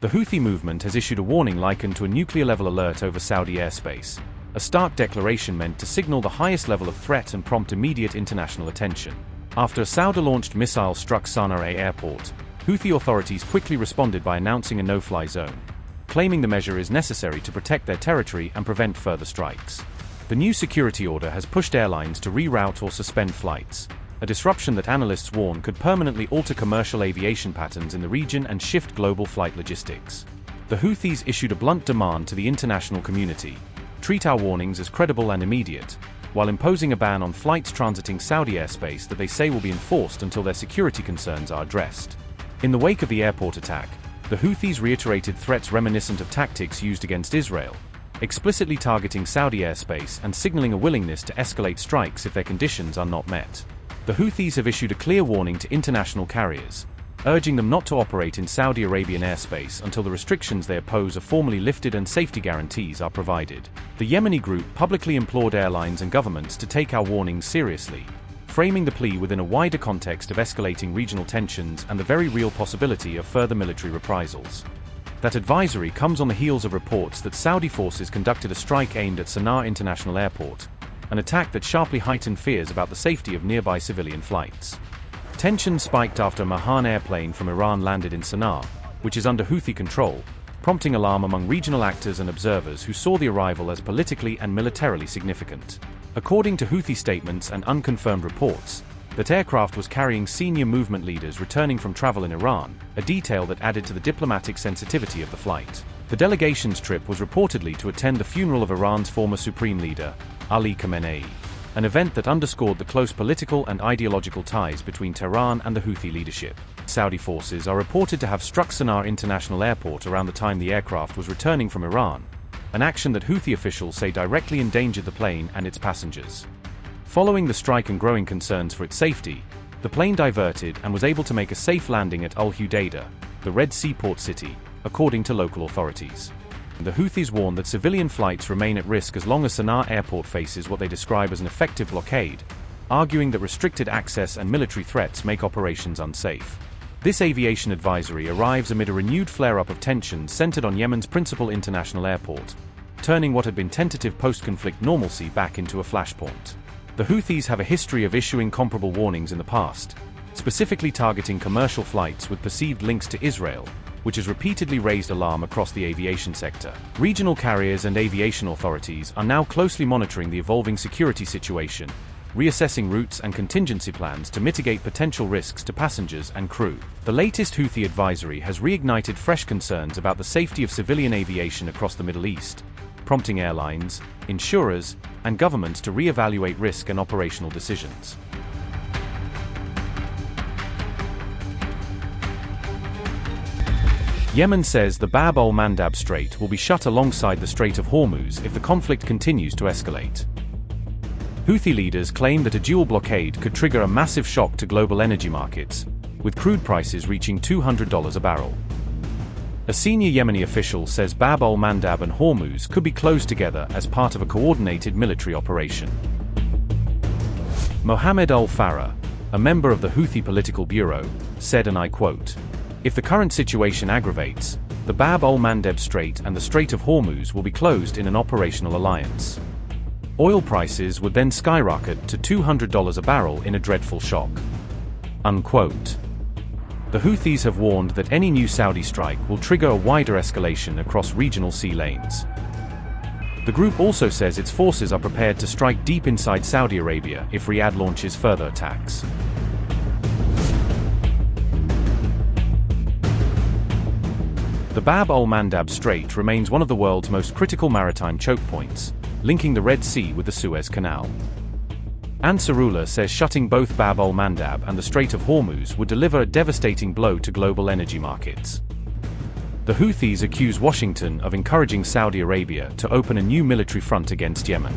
The Houthi movement has issued a warning likened to a nuclear-level alert over Saudi airspace, a stark declaration meant to signal the highest level of threat and prompt immediate international attention. After a Saudi-launched missile struck Sanaa airport, Houthi authorities quickly responded by announcing a no-fly zone, claiming the measure is necessary to protect their territory and prevent further strikes. The new security order has pushed airlines to reroute or suspend flights, a disruption that analysts warn could permanently alter commercial aviation patterns in the region and shift global flight logistics. The Houthis issued a blunt demand to the international community: treat our warnings as credible and immediate, while imposing a ban on flights transiting Saudi airspace that they say will be enforced until their security concerns are addressed. In the wake of the airport attack, the Houthis reiterated threats reminiscent of tactics used against Israel, explicitly targeting Saudi airspace and signaling a willingness to escalate strikes if their conditions are not met. The Houthis have issued a clear warning to international carriers, urging them not to operate in Saudi Arabian airspace until the restrictions they oppose are formally lifted and safety guarantees are provided. The Yemeni group publicly implored airlines and governments to take our warnings seriously, framing the plea within a wider context of escalating regional tensions and the very real possibility of further military reprisals. That advisory comes on the heels of reports that Saudi forces conducted a strike aimed at Sanaa International Airport, an attack that sharply heightened fears about the safety of nearby civilian flights. Tensions spiked after a Mahan Air plane from Iran landed in Sanaa, which is under Houthi control, prompting alarm among regional actors and observers who saw the arrival as politically and militarily significant. According to Houthi statements and unconfirmed reports, that aircraft was carrying senior movement leaders returning from travel in Iran, a detail that added to the diplomatic sensitivity of the flight. The delegation's trip was reportedly to attend the funeral of Iran's former supreme leader, Ali Khamenei, an event that underscored the close political and ideological ties between Tehran and the Houthi leadership. Saudi forces are reported to have struck Sanaa International Airport around the time the aircraft was returning from Iran, an action that Houthi officials say directly endangered the plane and its passengers. Following the strike and growing concerns for its safety, the plane diverted and was able to make a safe landing at Al-Hudaydah, the Red Sea port city, according to local authorities. The Houthis warn that civilian flights remain at risk as long as Sanaa airport faces what they describe as an effective blockade, arguing that restricted access and military threats make operations unsafe. This aviation advisory arrives amid a renewed flare-up of tensions centered on Yemen's principal international airport, turning what had been tentative post-conflict normalcy back into a flashpoint. The Houthis have a history of issuing comparable warnings in the past, specifically targeting commercial flights with perceived links to Israel, which has repeatedly raised alarm across the aviation sector. Regional carriers and aviation authorities are now closely monitoring the evolving security situation, reassessing routes and contingency plans to mitigate potential risks to passengers and crew. The latest Houthi advisory has reignited fresh concerns about the safety of civilian aviation across the Middle East, prompting airlines, insurers, and governments to re-evaluate risk and operational decisions. Yemen says the Bab al-Mandab Strait will be shut alongside the Strait of Hormuz if the conflict continues to escalate. Houthi leaders claim that a dual blockade could trigger a massive shock to global energy markets, with crude prices reaching $200 a barrel. A senior Yemeni official says Bab al-Mandab and Hormuz could be closed together as part of a coordinated military operation. Mohammed al-Farah, a member of the Houthi political bureau, said, and I quote, "If the current situation aggravates, the Bab al-Mandab Strait and the Strait of Hormuz will be closed in an operational alliance. Oil prices would then skyrocket to $200 a barrel in a dreadful shock." Unquote. The Houthis have warned that any new Saudi strike will trigger a wider escalation across regional sea lanes. The group also says its forces are prepared to strike deep inside Saudi Arabia if Riyadh launches further attacks. The Bab al-Mandab Strait remains one of the world's most critical maritime choke points, linking the Red Sea with the Suez Canal. Ansarullah says shutting both Bab al-Mandab and the Strait of Hormuz would deliver a devastating blow to global energy markets. The Houthis accuse Washington of encouraging Saudi Arabia to open a new military front against Yemen.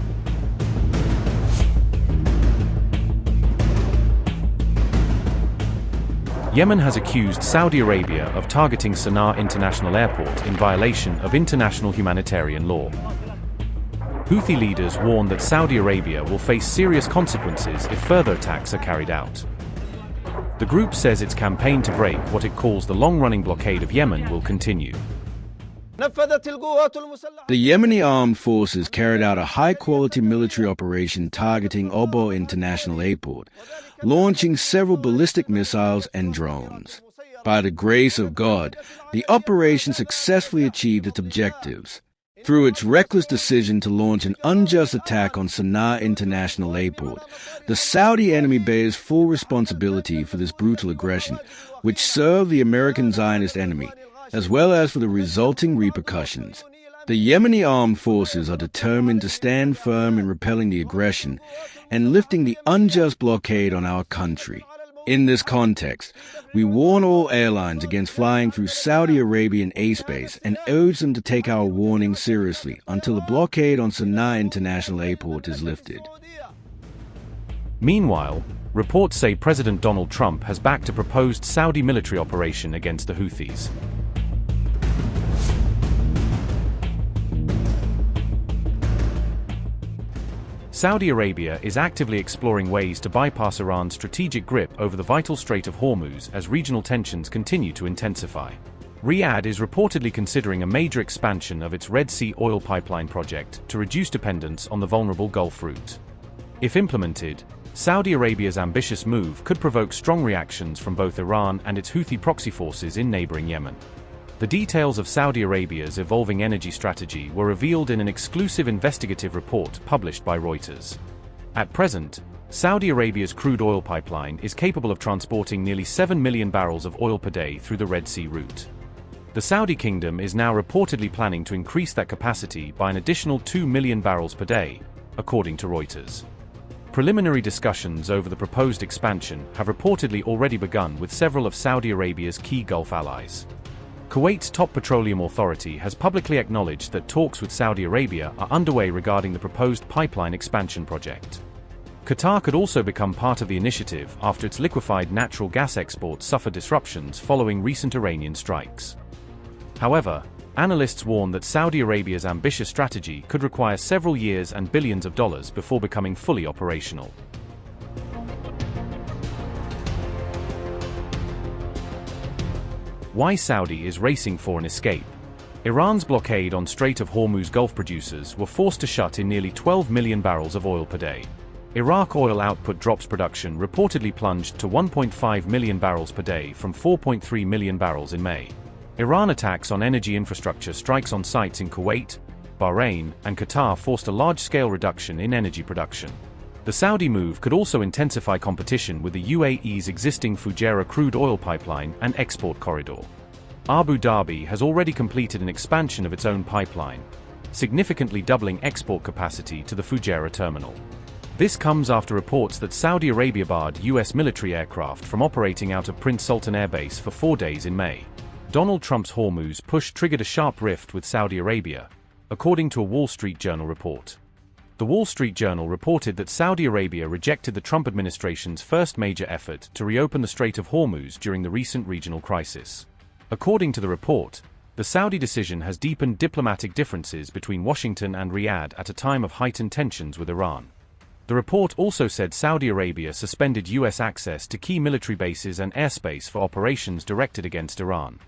Yemen has accused Saudi Arabia of targeting Sanaa International Airport in violation of international humanitarian law. Houthi leaders warn that Saudi Arabia will face serious consequences if further attacks are carried out. The group says its campaign to break what it calls the long-running blockade of Yemen will continue. The Yemeni armed forces carried out a high-quality military operation targeting Obo International Airport, launching several ballistic missiles and drones. By the grace of God, the operation successfully achieved its objectives. Through its reckless decision to launch an unjust attack on Sanaa International Airport, the Saudi enemy bears full responsibility for this brutal aggression, which served the American Zionist enemy, as well as for the resulting repercussions. The Yemeni armed forces are determined to stand firm in repelling the aggression and lifting the unjust blockade on our country. In this context, we warn all airlines against flying through Saudi Arabian airspace and urge them to take our warning seriously until the blockade on Sanaa International Airport is lifted. Meanwhile, reports say President Donald Trump has backed a proposed Saudi military operation against the Houthis. Saudi Arabia is actively exploring ways to bypass Iran's strategic grip over the vital Strait of Hormuz as regional tensions continue to intensify. Riyadh is reportedly considering a major expansion of its Red Sea oil pipeline project to reduce dependence on the vulnerable Gulf route. If implemented, Saudi Arabia's ambitious move could provoke strong reactions from both Iran and its Houthi proxy forces in neighboring Yemen. The details of Saudi Arabia's evolving energy strategy were revealed in an exclusive investigative report published by Reuters. At present, Saudi Arabia's crude oil pipeline is capable of transporting nearly 7 million barrels of oil per day through the Red Sea route. The Saudi kingdom is now reportedly planning to increase that capacity by an additional 2 million barrels per day, according to Reuters. Preliminary discussions over the proposed expansion have reportedly already begun with several of Saudi Arabia's key Gulf allies. Kuwait's top petroleum authority has publicly acknowledged that talks with Saudi Arabia are underway regarding the proposed pipeline expansion project. Qatar could also become part of the initiative after its liquefied natural gas exports suffered disruptions following recent Iranian strikes. However, analysts warn that Saudi Arabia's ambitious strategy could require several years and billions of dollars before becoming fully operational. Why Saudi is racing for an escape. Iran's blockade on Strait of Hormuz Gulf producers were forced to shut in nearly 12 million barrels of oil per day. Iraq oil output drops, production reportedly plunged to 1.5 million barrels per day from 4.3 million barrels in May. Iran attacks on energy infrastructure, strikes on sites in Kuwait, Bahrain, and Qatar forced a large-scale reduction in energy production. The Saudi move could also intensify competition with the UAE's existing Fujairah crude oil pipeline and export corridor. Abu Dhabi has already completed an expansion of its own pipeline, significantly doubling export capacity to the Fujairah terminal. This comes after reports that Saudi Arabia barred U.S. military aircraft from operating out of Prince Sultan Air Base for 4 days in May. Donald Trump's Hormuz push triggered a sharp rift with Saudi Arabia, according to a Wall Street Journal report. The Wall Street Journal reported that Saudi Arabia rejected the Trump administration's first major effort to reopen the Strait of Hormuz during the recent regional crisis. According to the report, the Saudi decision has deepened diplomatic differences between Washington and Riyadh at a time of heightened tensions with Iran. The report also said Saudi Arabia suspended U.S. access to key military bases and airspace for operations directed against Iran.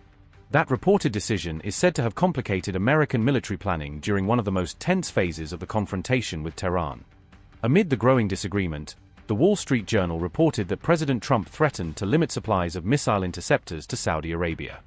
That reported decision is said to have complicated American military planning during one of the most tense phases of the confrontation with Tehran. Amid the growing disagreement, the Wall Street Journal reported that President Trump threatened to limit supplies of missile interceptors to Saudi Arabia.